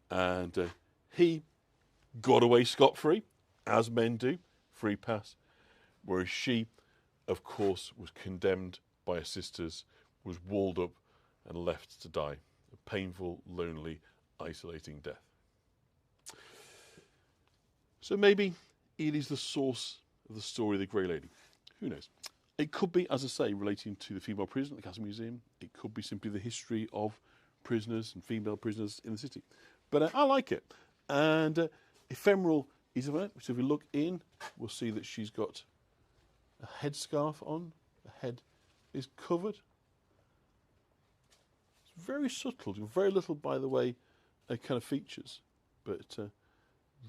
and he got away scot-free, as men do, free pass, whereas she, of course, was condemned by her sisters, was walled up and left to die. A painful, lonely, isolating death. So maybe it is the source of the story of the Grey Lady. Who knows? It could be, as I say, relating to the female prison at the Castle Museum. It could be simply the history of prisoners and female prisoners in the city. But I like it. And ephemeral is of it. So if we look in, we'll see that she's got a headscarf on. The head is covered. It's very subtle. Very little, by the way, kind of features. But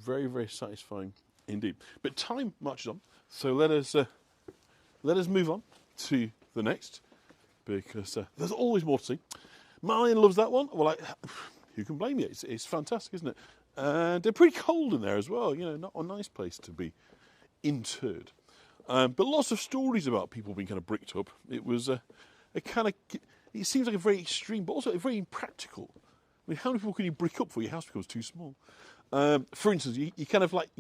very, very satisfying indeed. But time marches on. So let us move on to the next, because there's always more to see. Marlene loves that one. Well, who can blame you? It's fantastic, isn't it? And they're pretty cold in there as well. Not a nice place to be interred. But lots of stories about people being kind of bricked up. It was a kind of, it seems like a very extreme, but also very impractical. I mean, how many people can you brick up before your house becomes too small? For instance, you kind of like,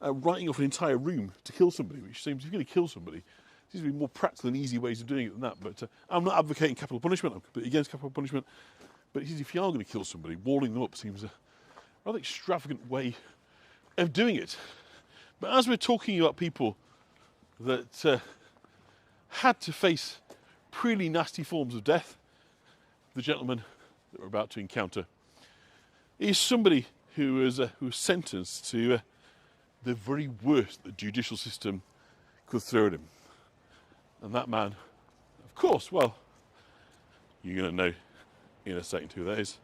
writing off an entire room to kill somebody, which seems, if you're going to kill somebody, seems to be more practical and easy ways of doing it than that. But I'm not advocating capital punishment. I'm completely against capital punishment. But if you are going to kill somebody, walling them up seems a rather extravagant way of doing it. But as we're talking about people that had to face pretty nasty forms of death, the gentleman that we're about to encounter is somebody who was sentenced to the very worst the judicial system could throw at him. And that man, of course, well, you're going to know in a second who that is.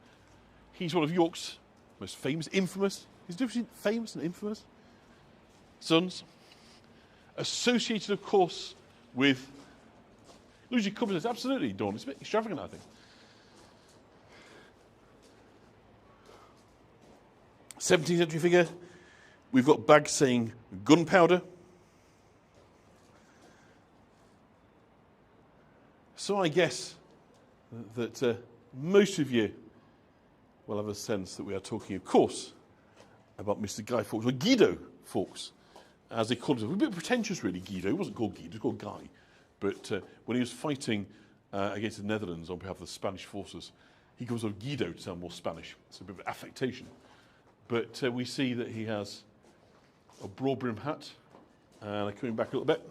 He's one of York's most famous, infamous, there's a difference between famous and infamous sons, associated, of course, with, Lose your cupboards, absolutely, Dawn. It's a bit extravagant, I think. 17th century figure. We've got bags saying gunpowder. So I guess that most of you will have a sense that we are talking, of course, about Mr. Guy Fawkes, or Guido Fawkes, as they called him. A bit pretentious, really, Guido. He wasn't called Guido, he was called Guy. But when he was fighting against the Netherlands on behalf of the Spanish forces, he goes on Guido to sound more Spanish. It's a bit of an affectation. But we see that he has a broad brim hat, and coming back a little bit,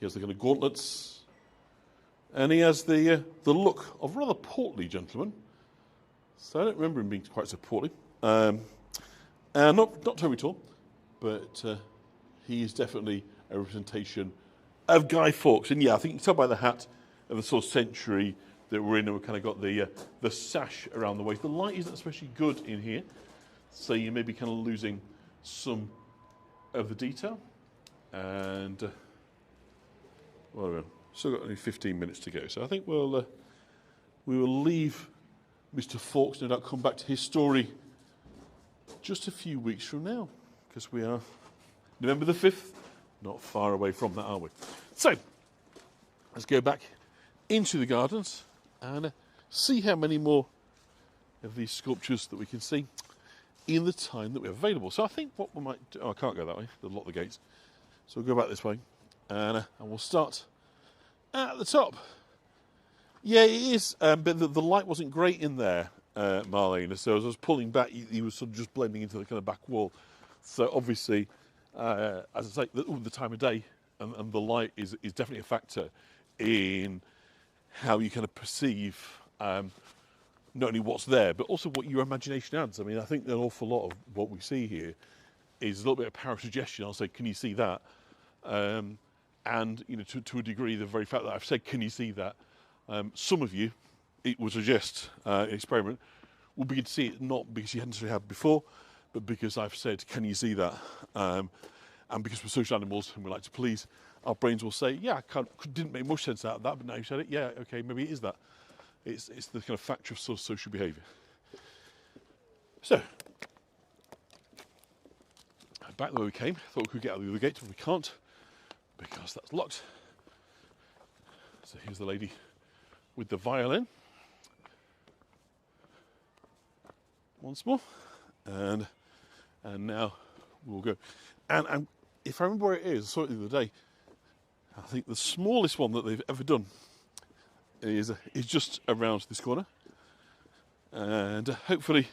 he has the kind of gauntlets, and he has the look of a rather portly gentleman. So I don't remember him being quite so portly. And not terribly tall, but he is definitely a representation of Guy Fawkes. And yeah, I think you can tell by the hat of the sort of century that we're in, and we've kind of got the sash around the waist. The light isn't especially good in here, so you may be kind of losing some of the detail. And well, we've still got only 15 minutes to go, so I think we will leave Mr. Fawkes, no doubt come back to his story just a few weeks from now, because we are November the 5th, not far away from that, are we? So let's go back into the gardens and see how many more of these sculptures that we can see in the time that we have available. So I think what we might do, I can't go that way, they'll lock the gates. So we'll go back this way, and we'll start at the top. Yeah, it is, but the light wasn't great in there, Marlene. So as I was pulling back, he was sort of just blending into the kind of back wall. So obviously, as I say, the time of day and the light is definitely a factor in how you kind of perceive not only what's there, but also what your imagination adds. I mean, I think an awful lot of what we see here is a little bit of power suggestion. I'll say, can you see that? And, you know, to a degree, the very fact that I've said, can you see that? Some of you, it would suggest an experiment, will begin to see it not because you hadn't necessarily had before, but because I've said, can you see that? And because we're social animals and we like to please, our brains will say, yeah, didn't make much sense out of that, but now you said it, yeah, okay, maybe it is that. It's the kind of factor of sort of social behaviour. So, back the way we came. Thought we could get out the other gate, but we can't because that's locked. So here's the lady with the violin. Once more, and now we'll go. And if I remember where it is, I saw it the other day. I think the smallest one that they've ever done is just around this corner, and hopefully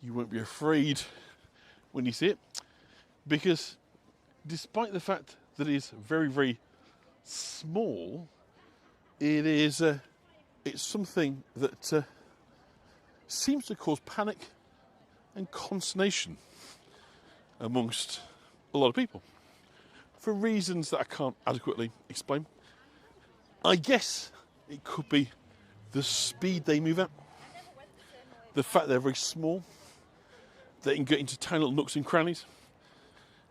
you won't be afraid when you see it, because despite the fact that it is very, very small, it is it's something that seems to cause panic and consternation amongst a lot of people for reasons that I can't adequately explain. I guess it could be the speed they move at, the fact they're very small, they can get into tiny little nooks and crannies.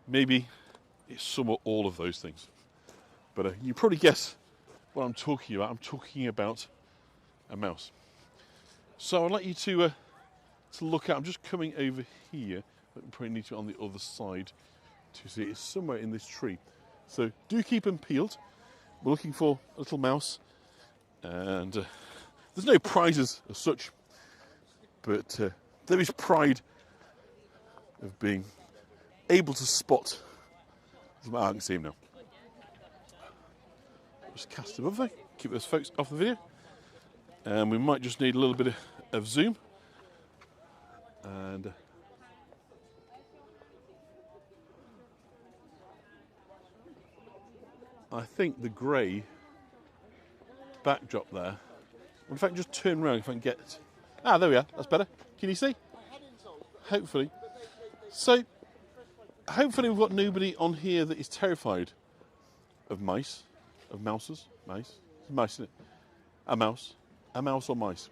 Maybe it's some or all of those things. But you probably guess what I'm talking about. I'm talking about a mouse. So I'd like you to look at, I'm just coming over here, but we probably need to on the other side to see it. It's somewhere in this tree. So do keep them peeled. We're looking for a little mouse, and there's no prizes as such, but there is pride of being able to spot. I can see him now. Just cast above there, keep those folks off the video, and we might just need a little bit of zoom, and I think the grey backdrop there. In fact, just turn around if I can get. Ah, there we are. That's better. Can you see? Hopefully. So, hopefully we've got nobody on here that is terrified of mice, of mouses. Mice, isn't it? A mouse or mice.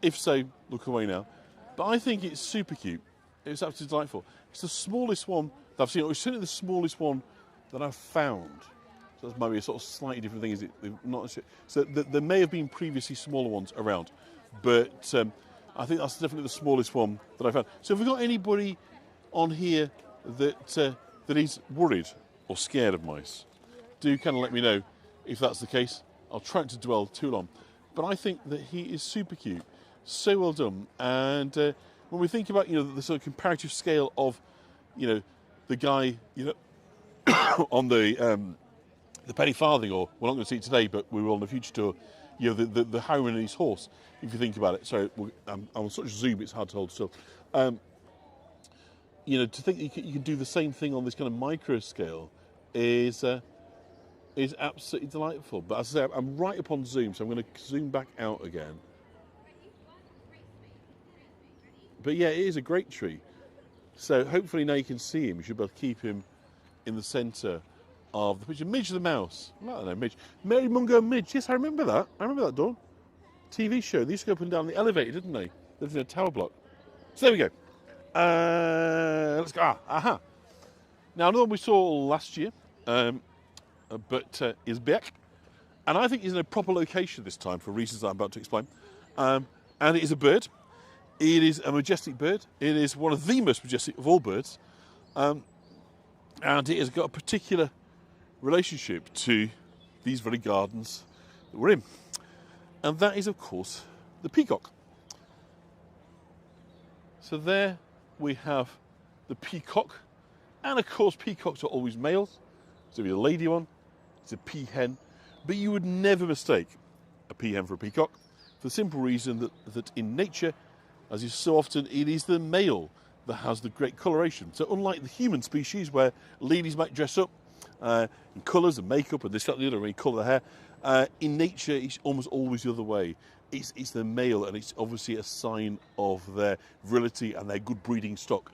If so, look away now. But I think it's super cute. It's absolutely delightful. It's the smallest one that I've seen. It's certainly the smallest one that I've found. So that might be a sort of slightly different thing. Is it not? So there may have been previously smaller ones around, but I think that's definitely the smallest one that I found. So if we've got anybody on here that that is worried or scared of mice, do kind of let me know if that's the case. I'll try not to dwell too long, but I think that he is super cute, so well done. And when we think about the sort of comparative scale of the guy on the penny farthing, or we're not going to see it today, but we will on the future tour. The Howman and his horse. If you think about it, so I'm on such zoom, it's hard to hold still. To think that you can do the same thing on this kind of micro scale is absolutely delightful. But as I say, I'm right up on zoom, so I'm going to zoom back out again. But yeah, it is a great tree. So hopefully now you can see him. You should be able to keep him in the centre of the picture. Midge the mouse. I don't know, Midge. Mary Mungo and Midge. Yes, I remember that. I remember that, Dawn. TV show. They used to go up and down the elevator, didn't they? They lived in a tower block. So there we go. Let's go. Aha. Now, another one we saw last year, but is back. And I think he's in a proper location this time for reasons I'm about to explain. And it is a bird. It is a majestic bird. It is one of the most majestic of all birds. And it has got a particular relationship to these very gardens that we're in. And that is, of course, the peacock. So there we have the peacock. And, of course, peacocks are always males. So if you're a lady one, it's a peahen. But you would never mistake a peahen for a peacock, for the simple reason that in nature, as is so often, it is the male that has the great coloration. So unlike the human species, where ladies might dress up in colours and makeup and this, that, and the other, and colour their hair, in nature it's almost always the other way. It's the male, and it's obviously a sign of their virility and their good breeding stock.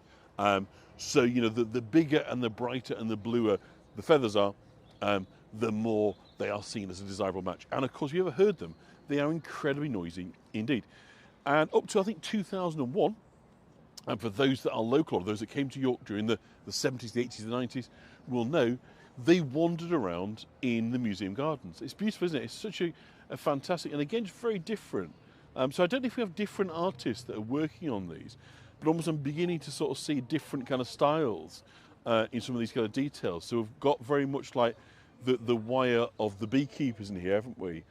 So the bigger and the brighter and the bluer the feathers are, the more they are seen as a desirable match. And of course, if you ever heard them, they are incredibly noisy indeed. And up to, I think, 2001, and for those that are local, or those that came to York during the 70s, the 80s, the 90s, will know, they wandered around in the museum gardens. It's beautiful, isn't it? It's such a fantastic, and again, it's very different. So I don't know if we have different artists that are working on these, but almost I'm beginning to sort of see different kind of styles in some of these kind of details. So we've got very much like the wire of the beekeepers in here, haven't we?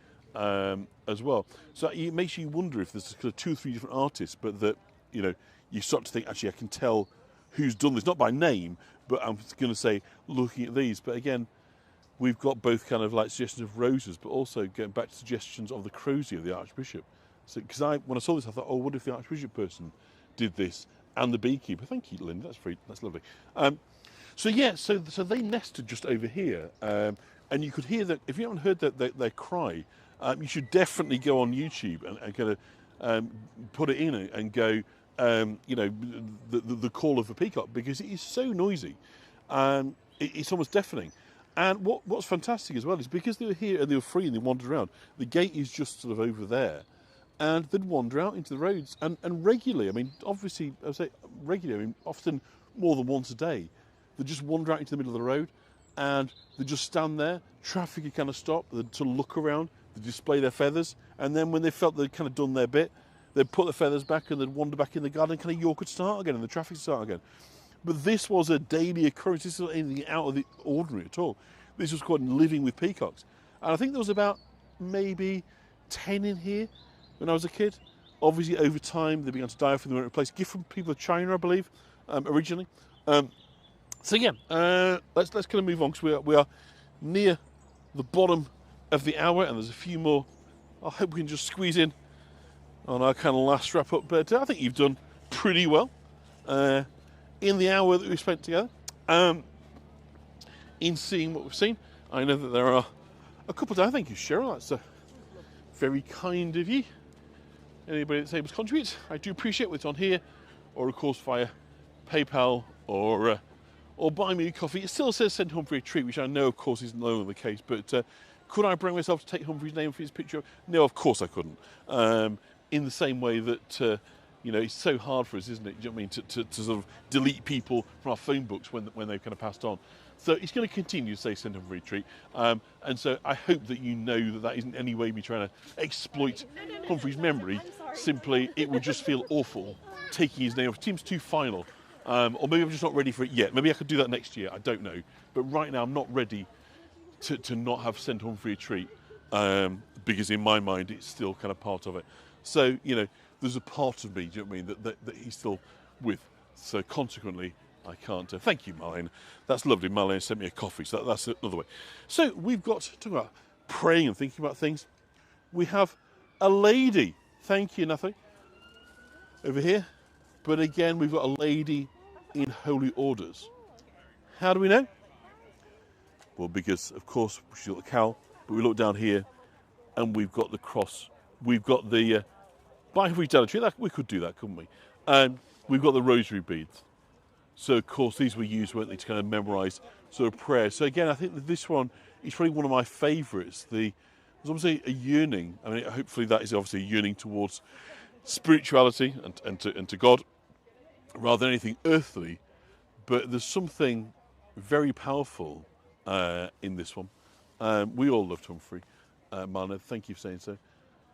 As well. So it makes you wonder if there's kind of 2 or 3 different artists, but that, you start to think, actually, I can tell who's done this, not by name, but I'm going to say, looking at these. But again, we've got both kind of like suggestions of roses, but also going back to suggestions of the crozier of the Archbishop. So, because when I saw this, I thought, oh, what if the Archbishop person did this and the beekeeper? Thank you, Linda. That's lovely. So yeah, so they nested just over here, and you could hear that. If you haven't heard their cry, you should definitely go on YouTube and kind of put it in and go, the call of a peacock, because it is so noisy. It's almost deafening. And what's fantastic as well is because they were here and they were free and they wandered around, the gate is just sort of over there. And they'd wander out into the roads and regularly, I mean, obviously, I would say regularly, I mean, often more than once a day, they'd just wander out into the middle of the road and they'd just stand there, traffic would kind of stop, they'd sort of look around, they'd display their feathers, and then when they felt they'd kind of done their bit, they'd put the feathers back and they'd wander back in the garden, and kind of York would start again and the traffic would start again. But this was a daily occurrence. This wasn't anything out of the ordinary at all. This was called living with peacocks. And I think there was about maybe 10 in here when I was a kid. Obviously, over time, they began to die off and they were replaced. Gift from people of China, I believe, originally. So yeah, let's kind of move on, because we are near the bottom of the hour, and there's a few more. I hope we can just squeeze in on our kind of last wrap up. But I think you've done pretty well in the hour that we spent together. In seeing what we've seen, I know that there are a couple of, thank you, Cheryl, that's very kind of you. Anybody that's able to contribute, I do appreciate what's on here, or of course via PayPal or buy me a coffee. It still says send Humphrey a treat, which I know of course is no longer the case, but could I bring myself to take Humphrey's name for his picture? No, of course I couldn't. In the same way that it's so hard for us, isn't it? Do you know what I mean? To sort of delete people from our phone books when they've kind of passed on. So it's going to continue to say St Humphrey Retreat. And so I hope that you know that that isn't any way me trying to exploit Humphrey's memory. Simply, it would just feel awful taking his name off. Team's too final. Or maybe I'm just not ready for it yet. Maybe I could do that next year. I don't know. But right now, I'm not ready to not have St Humphrey Retreat. Because in my mind, it's still kind of part of it. So, you know, there's a part of me, do you know what I mean, that he's still with. So consequently, I can't. Thank you, Marlene. That's lovely. Marlene sent me a coffee, so that's another way. So we've got, talking about praying and thinking about things, we have a lady. Thank you, nothing. Over here. But again, we've got a lady in holy orders. How do we know? Well, because, of course, she's got the cowl, but we look down here and we've got the cross. We've got the, by fidelity, we could do that, couldn't we? We've got the rosary beads. So, of course, these were used, weren't they, to kind of memorise sort of prayer. So, again, I think that this one is probably one of my favourites. There's obviously a yearning. I mean, hopefully that is obviously a yearning towards spirituality and to God, rather than anything earthly. But there's something very powerful in this one. We all loved Humphrey. Marlene, thank you for saying so.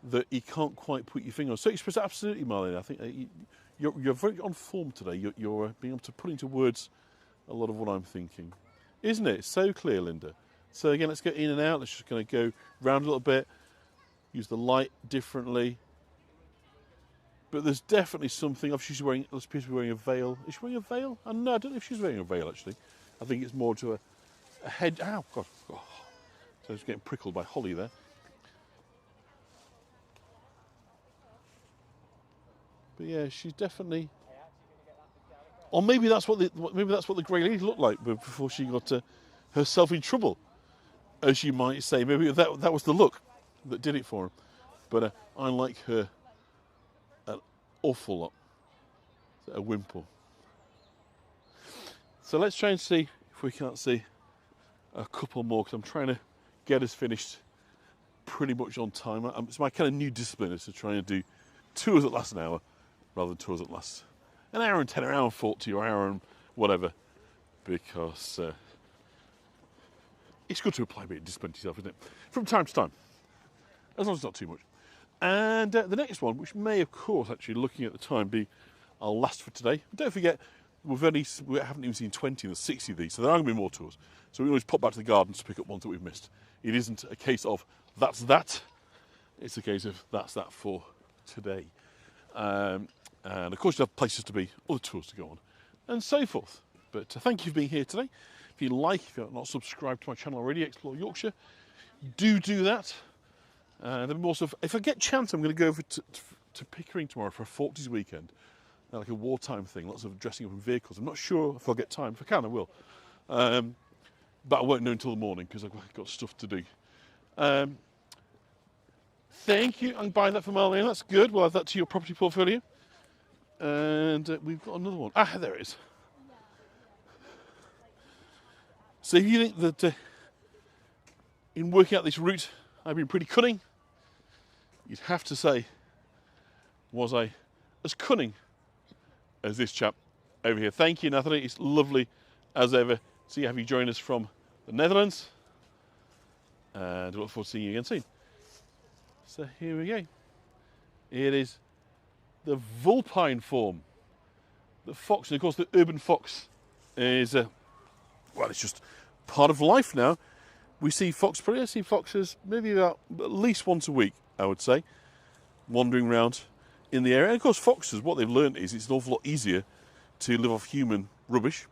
That you can't quite put your finger on. So express absolutely, Marlene. I think you're very on form today. You're being able to put into words a lot of what I'm thinking, isn't it? It's so clear, Linda. So again, let's go in and out. Let's just kind of go round a little bit. Use the light differently. But there's definitely something. Obviously, she's wearing. Let's appear to be wearing a veil. Is she wearing a veil? No, I don't know if she's wearing a veil actually. I think it's more to a head. Ow, God. Oh. So it's getting prickled by Holly there. But yeah, she's definitely. Or maybe that's what the Grey Lady looked like before she got herself in trouble, as you might say. Maybe that was the look that did it for her. But I like her an awful lot. A wimple. So let's try and see if we can't see a couple more, because I'm trying to get us finished pretty much on time. It's my kind of new discipline is to try and do tours that last an hour rather than tours that last an hour and 10, an hour and 40, or an hour and whatever, because it's good to apply a bit of discipline to yourself, isn't it? From time to time, as long as it's not too much. And the next one, which may, of course, actually looking at the time, be our last for today. Don't forget, we haven't even seen 20 and 60 of these, so there are going to be more tours. So we can always pop back to the gardens to pick up ones that we've missed. It isn't a case of that's that. It's a case of that's that for today. And of course you have places to be, other tours to go on, and so forth. But thank you for being here today. If you're not subscribed to my channel already, Explore Yorkshire, do that. And then also, if I get a chance, I'm going to go over to Pickering tomorrow for a Forties weekend. Like a wartime thing, lots of dressing up in vehicles. I'm not sure if I'll get time. If I can, I will. But I won't know until the morning because I've got stuff to do. Thank you. I'm buying that for Marlene. That's good. We'll add that to your property portfolio. And we've got another one. Ah, there it is. So if you think that in working out this route I've been pretty cunning, you'd have to say, was I as cunning as this chap over here? Thank you, Natalie. It's lovely as ever to have you join us from the Netherlands. And I look forward to seeing you again soon. So here we go. It is the vulpine form. The fox, and of course the urban fox is, well, it's just part of life now. We see foxes maybe about at least once a week, I would say, wandering around in the area. And of course foxes, what they've learned is it's an awful lot easier to live off human rubbish,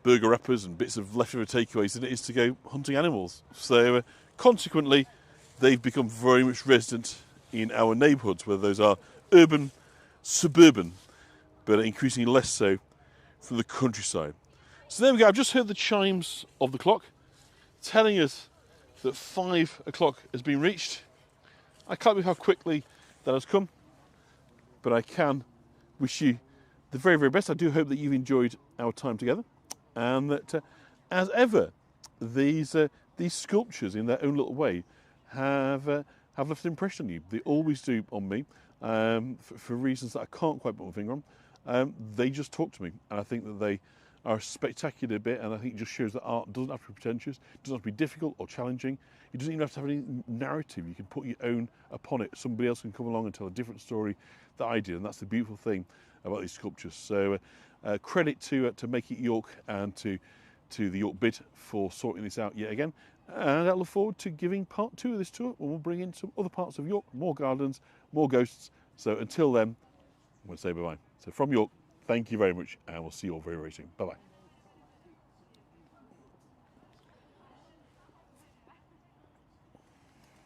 burger wrappers and bits of leftover takeaways than it is to go hunting animals. So consequently, they've become very much resident in our neighbourhoods, whether those are urban, suburban, but increasingly less so from the countryside. So there we go. I've just heard the chimes of the clock telling us that 5 o'clock has been reached. I can't believe how quickly that has come, but I can wish you the very, very best. I do hope that you've enjoyed our time together, and that, as ever, these sculptures, in their own little way, have left an impression on you. They always do on me, for reasons that I can't quite put my finger on. They just talk to me, and I think that they are a spectacular bit, and I think it just shows that art doesn't have to be pretentious, doesn't have to be difficult or challenging. It doesn't even have to have any narrative. You can put your own upon it. Somebody else can come along and tell a different story that I did, and that's the beautiful thing about these sculptures. So credit to Make It York and to the York Bid for sorting this out yet again. And I look forward to giving part 2 of this tour, when we'll bring in some other parts of York, more gardens, more ghosts. So until then, I'm going to say bye-bye. So from York, thank you very much, and we'll see you all very, very soon. Bye-bye.